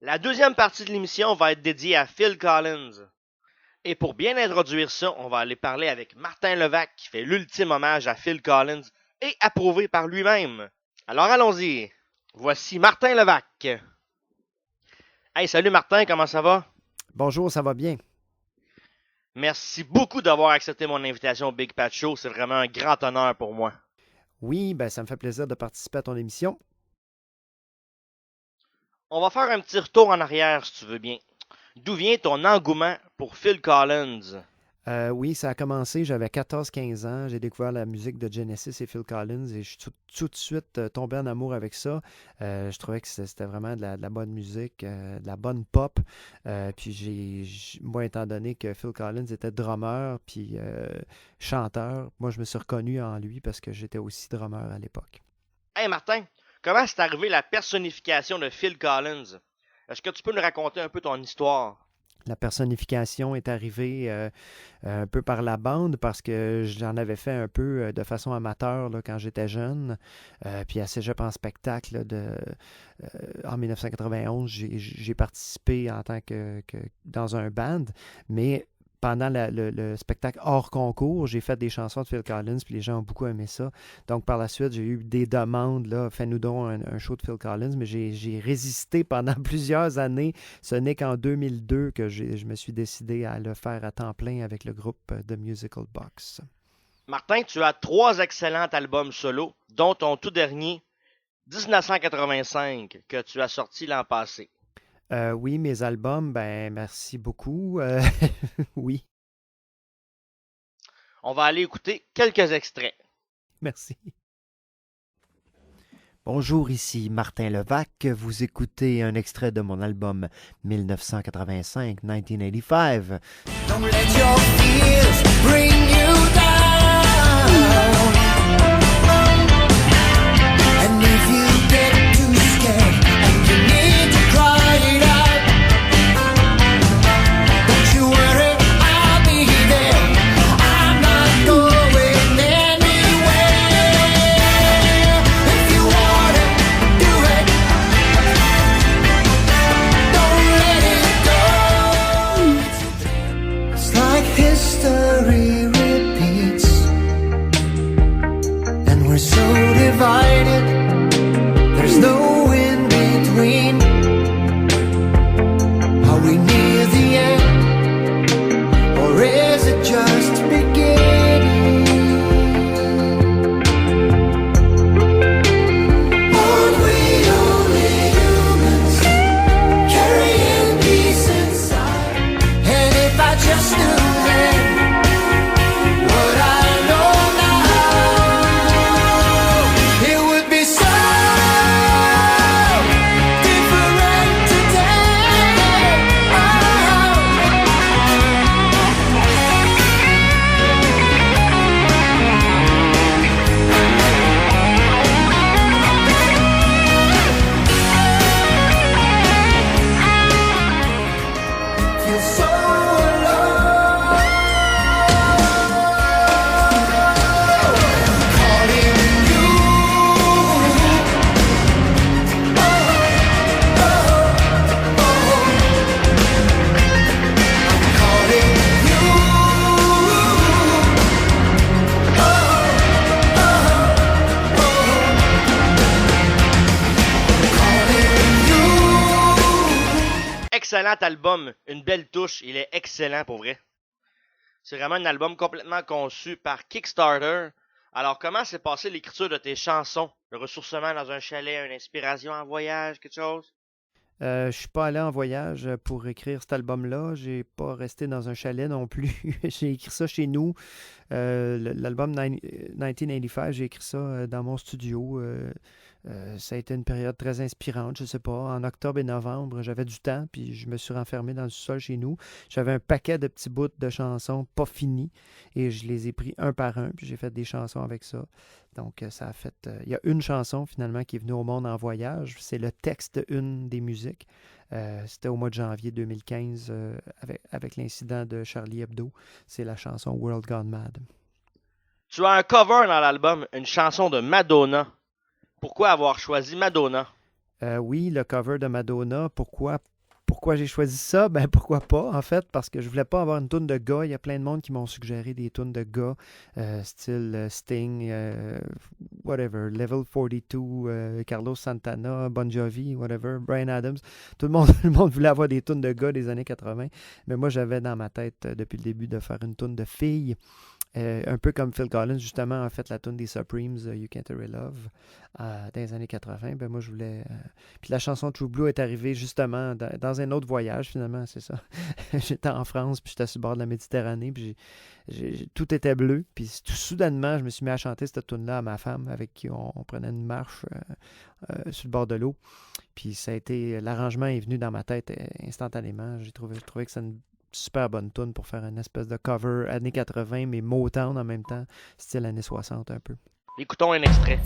La deuxième partie de l'émission va être dédiée à Phil Collins. Et pour bien introduire ça, on va aller parler avec Martin Levac qui fait l'ultime hommage à Phil Collins et approuvé par lui-même. Alors allons-y. Voici Martin Levac. Hey, salut Martin, comment ça va? Bonjour, ça va bien? Merci beaucoup d'avoir accepté mon invitation au Big Pat Show. C'est vraiment un grand honneur pour moi. Oui, ben ça me fait plaisir de participer à ton émission. On va faire un petit retour en arrière si tu veux bien. D'où vient ton engouement pour Phil Collins? Oui, ça a commencé, j'avais 14-15 ans, j'ai découvert la musique de Genesis et Phil Collins et je suis tout de suite tombé en amour avec ça. Je trouvais que c'était vraiment de la bonne musique, de la bonne pop. Puis moi, étant donné que Phil Collins était drummer puis chanteur, moi je me suis reconnu en lui parce que j'étais aussi drummer à l'époque. Hey Martin, comment c'est arrivé la personnification de Phil Collins? Est-ce que tu peux nous raconter un peu ton histoire? La personnification est arrivée un peu par la bande parce que j'en avais fait un peu de façon amateur là, quand j'étais jeune. Puis à Cégep en spectacle en 1991, j'ai participé en tant que dans un band, mais pendant le spectacle hors concours, j'ai fait des chansons de Phil Collins, puis les gens ont beaucoup aimé ça. Donc, par la suite, j'ai eu des demandes, là, fais-nous donc un show de Phil Collins, mais j'ai résisté pendant plusieurs années. Ce n'est qu'en 2002 que je me suis décidé à le faire à temps plein avec le groupe The Musical Box. Martin, tu as trois excellents albums solo, dont ton tout dernier, 1985, que tu as sorti l'an passé. Oui, mes albums, ben merci beaucoup. Oui, On va aller écouter quelques extraits. merci. Bonjour, ici Martin Levac. Vous écoutez un extrait de mon album 1985, 1985. Don't let your fears bring you down. And if you get too scared and you need to cry it out, don't you worry, I'll be there. I'm not going anywhere. If you want it, do it. Don't let it go. It's like history repeats, and we're so divided. There's no in between. Are we near the end, or is it just beginning? Aren't we only humans carrying peace inside? And if I just knew then what I know now, it would be so different today. Feel so alone. Calling you. Calling you. Excellent album, une belle touche, il est excellent pour vrai. C'est vraiment un album complètement conçu par Kickstarter. Alors comment s'est passée l'écriture de tes chansons? Le ressourcement dans un chalet, une inspiration en voyage, quelque chose? Je suis pas allé en voyage pour écrire cet album-là. J'ai pas resté dans un chalet non plus. J'ai écrit ça chez nous. L'album 1985, j'ai écrit ça dans mon studio. Ça a été une période très inspirante, je sais pas. En octobre et novembre, j'avais du temps, puis je me suis renfermé dans le sol chez nous. J'avais un paquet de petits bouts de chansons pas finis, et je les ai pris un par un, puis j'ai fait des chansons avec ça. Donc, ça a fait... Il y a une chanson, finalement, qui est venue au monde en voyage. C'est le texte d'une des musiques. C'était au mois de janvier 2015, avec l'incident de Charlie Hebdo. C'est la chanson World Gone Mad. Tu as un cover dans l'album, une chanson de Madonna. Pourquoi avoir choisi Madonna? Oui, le cover de Madonna. Pourquoi j'ai choisi ça? Ben pourquoi pas, en fait, parce que je voulais pas avoir une toune de gars. Il y a plein de monde qui m'ont suggéré des tounes de gars, style Sting, whatever, Level 42, Carlos Santana, Bon Jovi, whatever, Bryan Adams. Tout le monde, tout le monde voulait avoir des tounes de gars des années 80, mais moi j'avais dans ma tête depuis le début de faire une toune de filles. Un peu comme Phil Collins, justement, a fait la tune des Supremes, You Can't Hurry Love, dans les années 80. Ben moi, je voulais. Puis la chanson True Blue est arrivée justement dans un autre voyage, finalement, c'est ça. J'étais en France, puis j'étais sur le bord de la Méditerranée, puis tout était bleu. Puis tout soudainement, je me suis mis à chanter cette tune-là à ma femme, avec qui on prenait une marche sur le bord de l'eau. Puis ça a été. L'arrangement est venu dans ma tête instantanément. J'ai trouvé que c'est une super bonne tune pour faire une espèce de cover années 80, mais Motown en même temps, style années 60 un peu. Écoutons un extrait.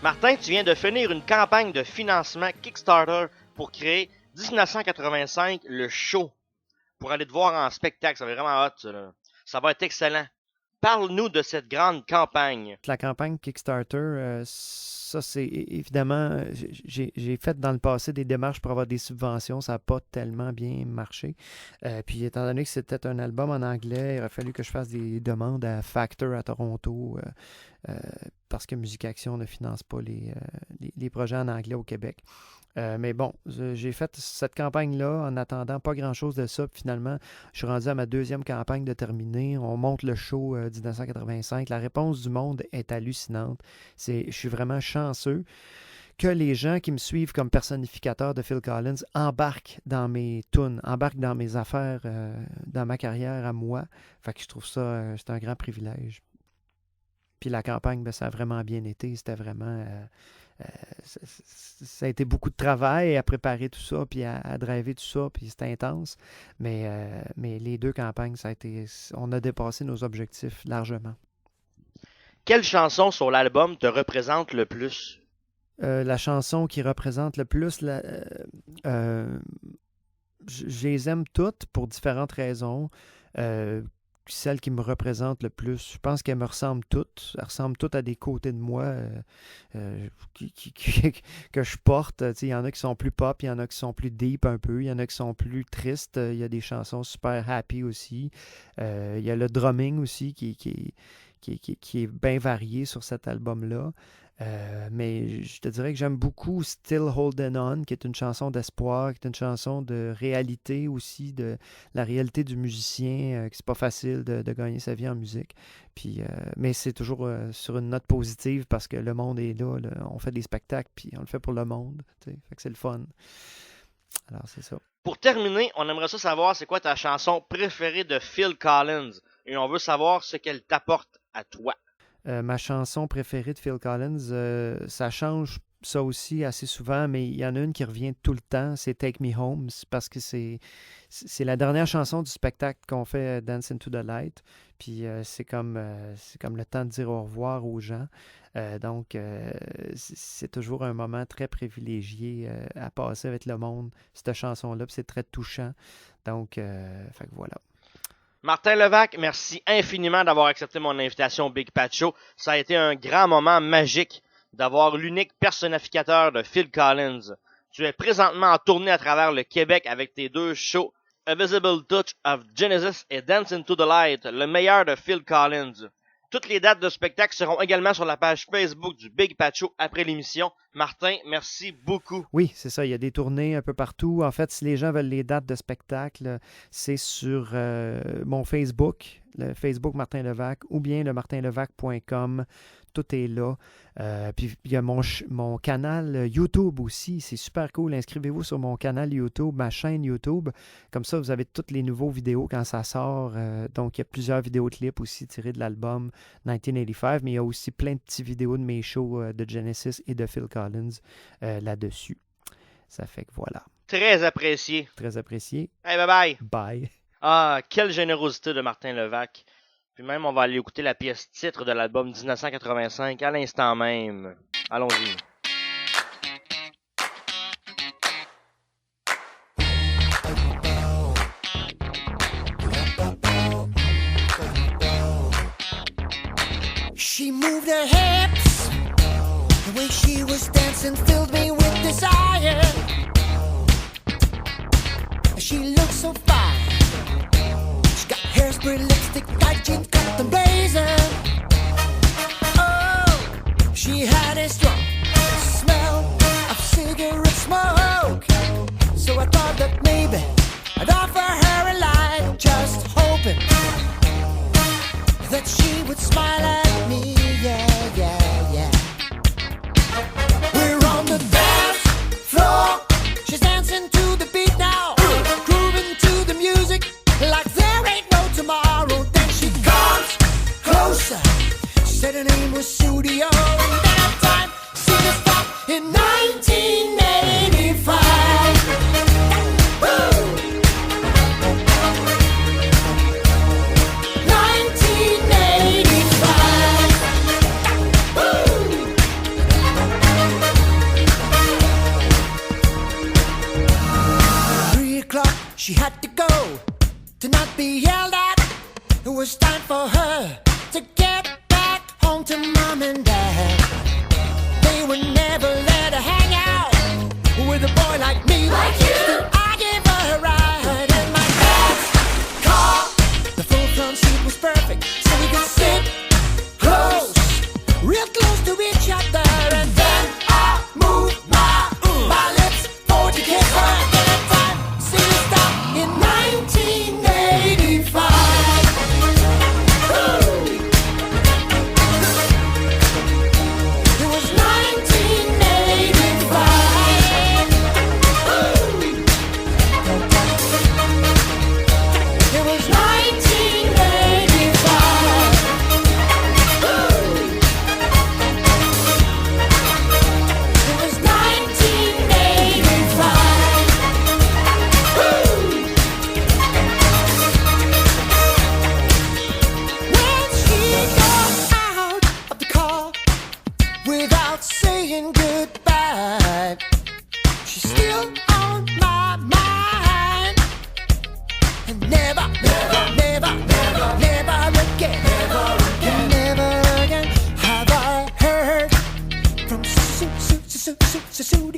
Martin, tu viens de finir une campagne de financement Kickstarter pour créer 1985, le show. Pour aller te voir en spectacle, ça va être vraiment hot, ça, là. Ça va être excellent. Parle-nous de cette grande campagne. La campagne Kickstarter, ça c'est évidemment, j'ai fait dans le passé des démarches pour avoir des subventions, ça n'a pas tellement bien marché. Puis étant donné que c'était un album en anglais, il a fallu que je fasse des demandes à Factor à Toronto, parce que Musique Action ne finance pas les projets en anglais au Québec. Mais bon, j'ai fait cette campagne-là en attendant pas grand-chose de ça. Puis finalement, je suis rendu à ma deuxième campagne de terminer. On monte le show 1985. La réponse du monde est hallucinante. Je suis vraiment chanceux que les gens qui me suivent comme personnificateur de Phil Collins embarquent dans mes tunes, embarquent dans mes affaires, dans ma carrière à moi. Fait que je trouve ça, c'est un grand privilège. Puis la campagne, ben, ça a vraiment bien été. C'était vraiment... ça a été beaucoup de travail à préparer tout ça, puis à driver tout ça, puis c'était intense. Mais les deux campagnes, on a dépassé nos objectifs largement. Quelle chanson sur l'album te représente le plus? La chanson qui représente le plus, je les aime toutes pour différentes raisons. Celle qui me représente le plus, je pense qu'elles me ressemblent toutes. Elles ressemblent toutes à des côtés de moi que je porte. Il y en a qui sont plus pop, il y en a qui sont plus deep un peu, il y en a qui sont plus tristes. Il y a des chansons super happy aussi. Il y a le drumming aussi qui est bien varié sur cet album-là. Mais je te dirais que j'aime beaucoup Still Holding On, qui est une chanson d'espoir, qui est une chanson de réalité aussi, de la réalité du musicien, que c'est pas facile de gagner sa vie en musique. Puis, mais c'est toujours sur une note positive parce que le monde est là, on fait des spectacles, puis on le fait pour le monde. Fait que c'est le fun. Alors, c'est ça. Pour terminer, on aimerait ça savoir c'est quoi ta chanson préférée de Phil Collins et on veut savoir ce qu'elle t'apporte à toi. Ma chanson préférée de Phil Collins, ça change ça aussi assez souvent, mais il y en a une qui revient tout le temps, c'est Take Me Home, parce que c'est la dernière chanson du spectacle qu'on fait Dance into the Light, puis c'est comme le temps de dire au revoir aux gens. Donc, c'est toujours un moment très privilégié à passer avec le monde, cette chanson-là, puis c'est très touchant. Donc, fait que voilà. Martin Levac, merci infiniment d'avoir accepté mon invitation au Big Pat Show. Ça a été un grand moment magique d'avoir l'unique personnificateur de Phil Collins. Tu es présentement en tournée à travers le Québec avec tes deux shows, A Visible Touch of Genesis et Dance into the Light, le meilleur de Phil Collins. Toutes les dates de spectacle seront également sur la page Facebook du Big Pat Show après l'émission. Martin, merci beaucoup. Oui, c'est ça. Il y a des tournées un peu partout. En fait, si les gens veulent les dates de spectacle, c'est sur mon Facebook, le Facebook Martin Levac, ou bien le martinlevac.com. Tout est là. Puis il y a mon canal YouTube aussi. C'est super cool. Inscrivez-vous sur mon canal YouTube, ma chaîne YouTube. Comme ça, vous avez toutes les nouveaux vidéos quand ça sort. Donc, il y a plusieurs vidéoclips aussi tirés de l'album 1985. Mais il y a aussi plein de petites vidéos de mes shows de Genesis et de Phil Collins là-dessus. Ça fait que voilà. Très apprécié. Très apprécié. Hey, bye-bye. Bye. Ah, quelle générosité de Martin Levac. Puis même, on va aller écouter la pièce titre de l'album 1985 à l'instant même. Allons-y. She moved her hips, the way she was dancing filled me with desire. She looked so fine. She got hairspray, lipstick, tight jeans, cut the blazer. Oh, she had a strong smell of cigarette smoke. So I thought that maybe I'd offer her a light, just hoping that she would smile at me, yeah, yeah, yeah. We're on the dance floor. She's dancing to the beat now, grooving to the music like there ain't no tomorrow. Then she comes closer. She said her name was Studio. And then at time, see the stop in 1985. Woo! 1985. Woo! 3 o'clock, she had to go to not be yelled at. It was time for her to get back home to mom and dad. They would never let her hang out with a boy like me. Like you. Still, I gave her a ride in my dad's car. The full front seat was perfect, so we could sit close, real close to each other. And then I moved my lips She sued